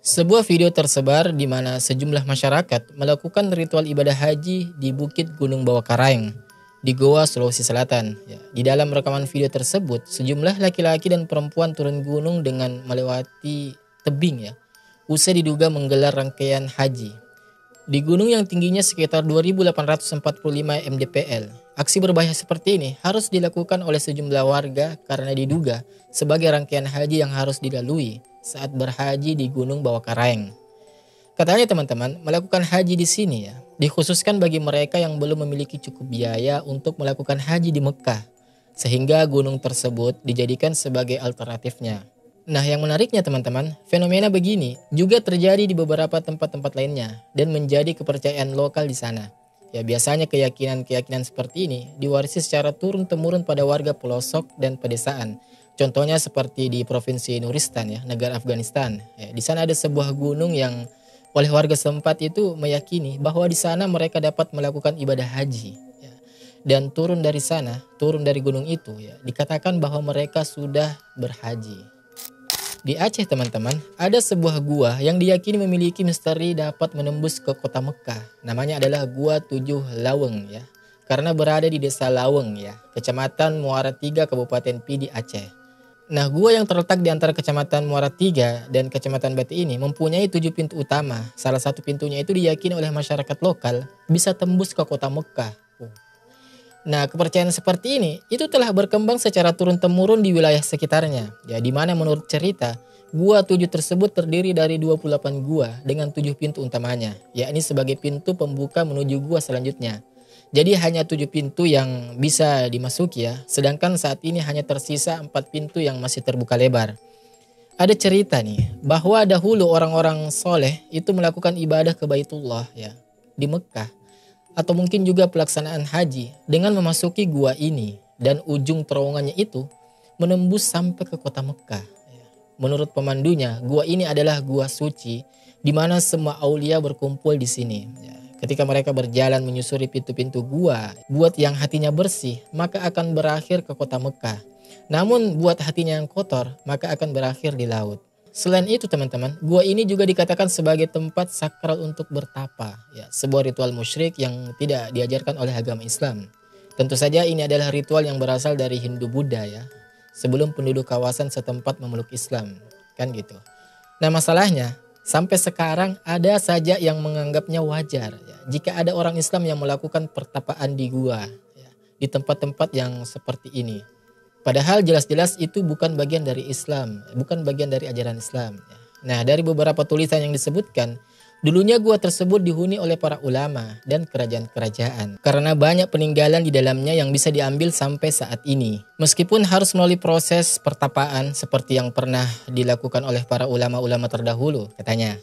Sebuah video tersebar di mana sejumlah masyarakat melakukan ritual ibadah haji di Bukit Gunung Bawah Karaeng di Goa, Sulawesi Selatan. Di dalam rekaman video tersebut, sejumlah laki-laki dan perempuan turun gunung dengan melewati tebing usai diduga menggelar rangkaian haji. Di gunung yang tingginya sekitar 2.845 mdpl, aksi berbahaya seperti ini harus dilakukan oleh sejumlah warga karena diduga sebagai rangkaian haji yang harus dilalui saat berhaji di Gunung Bawah Karaeng. Katanya teman-teman, melakukan haji di sini dikhususkan bagi mereka yang belum memiliki cukup biaya untuk melakukan haji di Mekah, sehingga gunung tersebut dijadikan sebagai alternatifnya. Nah, yang menariknya teman-teman, fenomena begini juga terjadi di beberapa tempat-tempat lainnya dan menjadi kepercayaan lokal di sana. Biasanya keyakinan-keyakinan seperti ini diwarisi secara turun-temurun pada warga pelosok dan pedesaan. Contohnya seperti di Provinsi Nuristan negara Afghanistan. Di sana ada sebuah gunung yang oleh warga setempat itu meyakini bahwa di sana mereka dapat melakukan ibadah haji. Dan turun dari gunung itu dikatakan bahwa mereka sudah berhaji. Di Aceh teman-teman, ada sebuah gua yang diyakini memiliki misteri dapat menembus ke kota Mekah. Namanya adalah Gua Tujuh Laweng karena berada di desa Laweng Kecamatan Muara Tiga, Kabupaten Pidi, Aceh. Nah, gua yang terletak di antara Kecamatan Muara Tiga dan Kecamatan Bati ini mempunyai 7 pintu utama. Salah satu pintunya itu diyakini oleh masyarakat lokal bisa tembus ke kota Mekah. Nah, kepercayaan seperti ini itu telah berkembang secara turun-temurun di wilayah sekitarnya. Di mana menurut cerita, Gua 7 tersebut terdiri dari 28 gua dengan 7 pintu utamanya, yakni sebagai pintu pembuka menuju gua selanjutnya. Jadi hanya 7 pintu yang bisa dimasuki sedangkan saat ini hanya tersisa 4 pintu yang masih terbuka lebar. Ada cerita bahwa dahulu orang-orang soleh itu melakukan ibadah ke Baitullah di Mekah. Atau mungkin juga pelaksanaan haji dengan memasuki gua ini dan ujung terowongannya itu menembus sampai ke kota Mekah. Menurut pemandunya, gua ini adalah gua suci di mana semua aulia berkumpul di sini. Ketika mereka berjalan menyusuri pintu-pintu gua, buat yang hatinya bersih maka akan berakhir ke kota Mekah. Namun buat hatinya yang kotor maka akan berakhir di laut. Selain itu teman-teman, gua ini juga dikatakan sebagai tempat sakral untuk bertapa. Sebuah ritual musyrik yang tidak diajarkan oleh agama Islam. Tentu saja ini adalah ritual yang berasal dari Hindu Buddha sebelum penduduk kawasan setempat memeluk Islam. Kan gitu. Nah, masalahnya sampai sekarang ada saja yang menganggapnya wajar jika ada orang Islam yang melakukan pertapaan di gua di tempat-tempat yang seperti ini. Padahal jelas-jelas itu bukan bagian dari Islam, bukan bagian dari ajaran Islam. Nah, dari beberapa tulisan yang disebutkan, dulunya gua tersebut dihuni oleh para ulama dan kerajaan-kerajaan. Karena banyak peninggalan di dalamnya yang bisa diambil sampai saat ini. Meskipun harus melalui proses pertapaan seperti yang pernah dilakukan oleh para ulama-ulama terdahulu, katanya.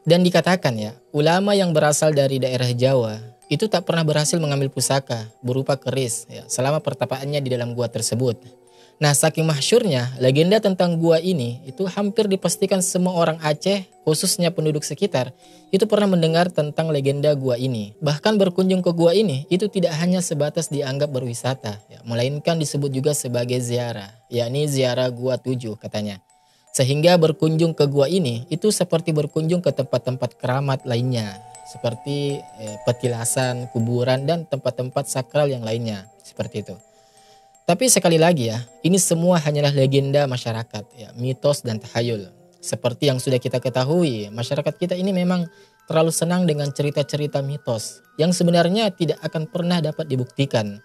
Dan dikatakan ulama yang berasal dari daerah Jawa itu tak pernah berhasil mengambil pusaka berupa keris selama pertapaannya di dalam gua tersebut. Nah, saking masyhurnya legenda tentang gua ini itu hampir dipastikan semua orang Aceh, khususnya penduduk sekitar, itu pernah mendengar tentang legenda gua ini. Bahkan berkunjung ke gua ini itu tidak hanya sebatas dianggap berwisata, melainkan disebut juga sebagai ziarah, yakni ziarah Gua 7 katanya. Sehingga berkunjung ke gua ini itu seperti berkunjung ke tempat-tempat keramat lainnya, seperti petilasan, kuburan, dan tempat-tempat sakral yang lainnya, seperti itu. Tapi sekali lagi ini semua hanyalah legenda masyarakat, mitos dan tahayul. Seperti yang sudah kita ketahui, masyarakat kita ini memang terlalu senang dengan cerita-cerita mitos yang sebenarnya tidak akan pernah dapat dibuktikan.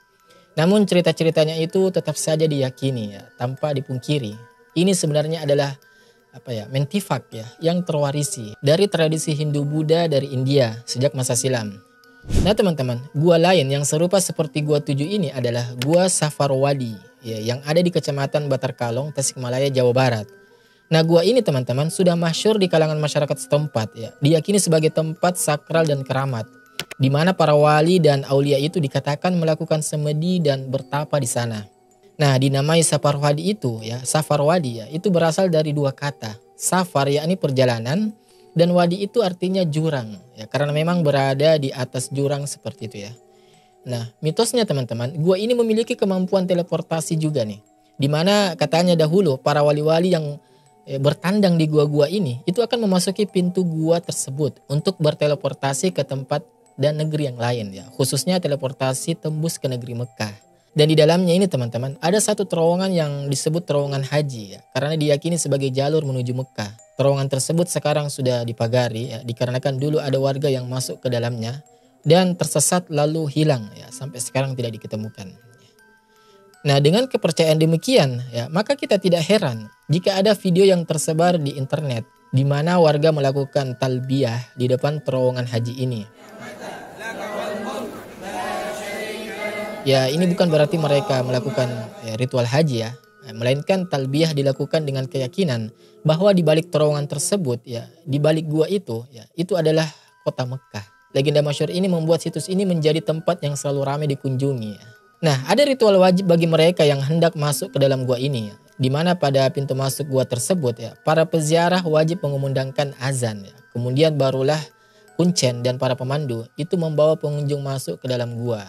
Namun cerita-ceritanya itu tetap saja diyakini tanpa dipungkiri. Ini sebenarnya adalah mentifak yang terwarisi dari tradisi Hindu Buddha dari India sejak masa silam. Nah teman-teman, gua lain yang serupa seperti Gua 7 ini adalah Gua Safarwadi yang ada di Kecamatan Batarkalong, Tasikmalaya, Jawa Barat. Nah, gua ini teman-teman sudah masyhur di kalangan masyarakat setempat diyakini sebagai tempat sakral dan keramat di mana para wali dan aulia itu dikatakan melakukan semedi dan bertapa di sana. Nah, dinamai Safarwadi itu Safarwadi itu berasal dari 2 kata. Safar yakni perjalanan dan wadi itu artinya jurang karena memang berada di atas jurang seperti itu Nah, mitosnya teman-teman, gua ini memiliki kemampuan teleportasi juga di mana katanya dahulu para wali-wali yang bertandang di gua-gua ini itu akan memasuki pintu gua tersebut untuk berteleportasi ke tempat dan negeri yang lain ya, khususnya teleportasi tembus ke negeri Mekah. Dan di dalamnya ini teman-teman ada satu terowongan yang disebut terowongan haji ya, karena diyakini sebagai jalur menuju Mekah. Terowongan tersebut sekarang sudah dipagari ya, dikarenakan dulu ada warga yang masuk ke dalamnya dan tersesat lalu hilang ya, sampai sekarang tidak diketemukan. Nah, dengan kepercayaan demikian ya, maka kita tidak heran jika ada video yang tersebar di internet di mana warga melakukan talbiyah di depan terowongan haji ini. Ya, ini bukan berarti mereka melakukan ritual haji ya, melainkan talbiyah dilakukan dengan keyakinan bahwa di balik terowongan tersebut ya, di balik gua itu ya, itu adalah kota Mekah. Legenda masyhur ini membuat situs ini menjadi tempat yang selalu ramai dikunjungi ya. Nah, ada ritual wajib bagi mereka yang hendak masuk ke dalam gua ini ya, di mana pada pintu masuk gua tersebut ya, para peziarah wajib mengumandangkan azan ya. Kemudian barulah kuncen dan para pemandu itu membawa pengunjung masuk ke dalam gua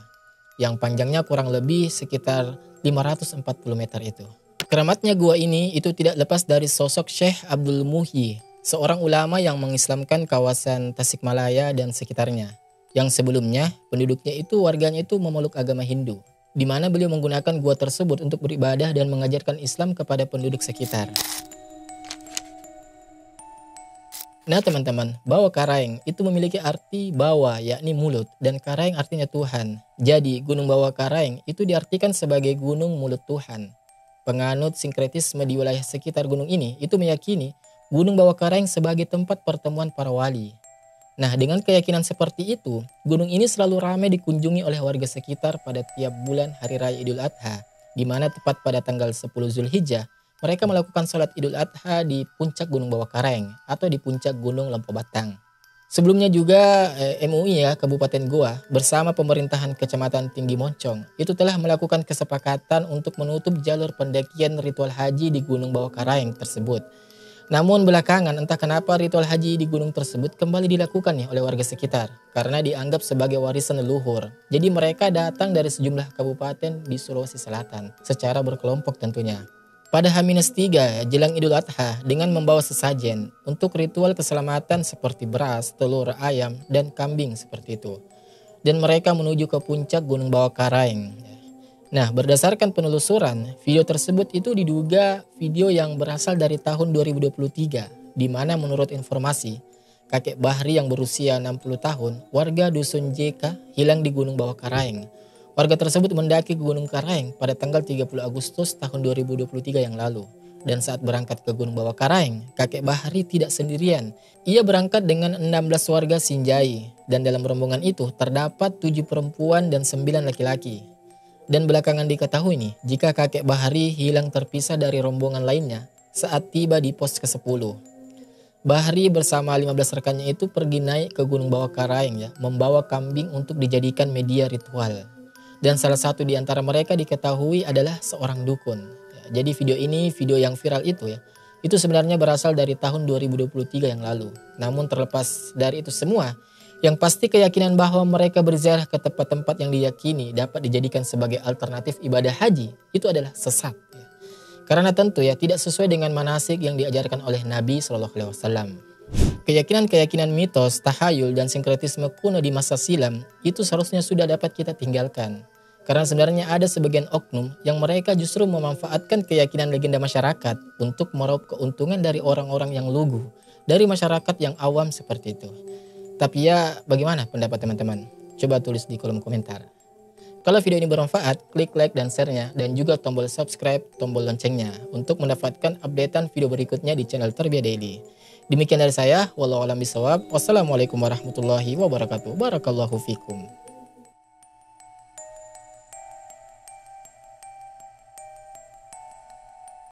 yang panjangnya kurang lebih sekitar 540 meter itu. Keramatnya gua ini itu tidak lepas dari sosok Syekh Abdul Muhyi, seorang ulama yang mengislamkan kawasan Tasikmalaya dan sekitarnya. Yang sebelumnya penduduknya itu warganya itu memeluk agama Hindu, di mana beliau menggunakan gua tersebut untuk beribadah dan mengajarkan Islam kepada penduduk sekitar. Nah teman-teman, Bawa Karaeng itu memiliki arti bawa yakni mulut dan Karaeng artinya Tuhan. Jadi Gunung Bawa Karaeng itu diartikan sebagai gunung mulut Tuhan. Penganut sinkretisme di wilayah sekitar gunung ini itu meyakini Gunung Bawa Karaeng sebagai tempat pertemuan para wali. Nah dengan keyakinan seperti itu, gunung ini selalu ramai dikunjungi oleh warga sekitar pada tiap bulan Hari Raya Idul Adha, di mana tepat pada tanggal 10 Zulhijjah, mereka melakukan sholat Idul Adha di puncak Gunung Bawa Karaeng atau di puncak Gunung Lempo Batang. Sebelumnya juga MUI ya Kabupaten Goa bersama pemerintahan Kecamatan Tinggi Moncong itu telah melakukan kesepakatan untuk menutup jalur pendakian ritual haji di Gunung Bawa Karaeng tersebut. Namun belakangan entah kenapa ritual haji di gunung tersebut kembali dilakukan nih oleh warga sekitar karena dianggap sebagai warisan leluhur. Jadi mereka datang dari sejumlah kabupaten di Sulawesi Selatan secara berkelompok tentunya. Pada H-3 jelang Idul Adha dengan membawa sesajen untuk ritual keselamatan seperti beras, telur, ayam, dan kambing seperti itu. Dan mereka menuju ke puncak Gunung Bawa Karaeng. Nah, berdasarkan penelusuran, video tersebut itu diduga video yang berasal dari tahun 2023, di mana menurut informasi, kakek Bahri yang berusia 60 tahun, warga Dusun JK, hilang di Gunung Bawa Karaeng. Warga tersebut mendaki Gunung Karaeng pada tanggal 30 Agustus tahun 2023 yang lalu. Dan saat berangkat ke Gunung Bawa Karaeng, kakek Bahri tidak sendirian. Ia berangkat dengan 16 warga Sinjai. Dan dalam rombongan itu terdapat 7 perempuan dan 9 laki-laki. Dan belakangan diketahui nih, jika kakek Bahri hilang terpisah dari rombongan lainnya saat tiba di pos ke-10. Bahri bersama 15 rekannya itu pergi naik ke Gunung Bawa Karaeng ya, membawa kambing untuk dijadikan media ritual. Dan salah satu di antara mereka diketahui adalah seorang dukun. Ya, jadi video ini, video yang viral itu ya, itu sebenarnya berasal dari tahun 2023 yang lalu. Namun terlepas dari itu semua, yang pasti keyakinan bahwa mereka berziarah ke tempat-tempat yang diyakini dapat dijadikan sebagai alternatif ibadah haji, itu adalah sesat. Ya. Karena tentu ya tidak sesuai dengan manasik yang diajarkan oleh Nabi SAW. Keyakinan-keyakinan mitos, tahayul, dan sinkretisme kuno di masa silam itu seharusnya sudah dapat kita tinggalkan. Karena sebenarnya ada sebagian oknum yang mereka justru memanfaatkan keyakinan legenda masyarakat untuk meraup keuntungan dari orang-orang yang lugu, dari masyarakat yang awam seperti itu. Tapi ya bagaimana pendapat teman-teman? Coba tulis di kolom komentar. Kalau video ini bermanfaat, klik like dan share-nya, dan juga tombol subscribe, tombol loncengnya untuk mendapatkan updatean video berikutnya di channel Tarbiyah Daily. Demikian dari saya, wallahu a'lam bishawab. Wassalamualaikum warahmatullahi wabarakatuh. Barakallahu fikum.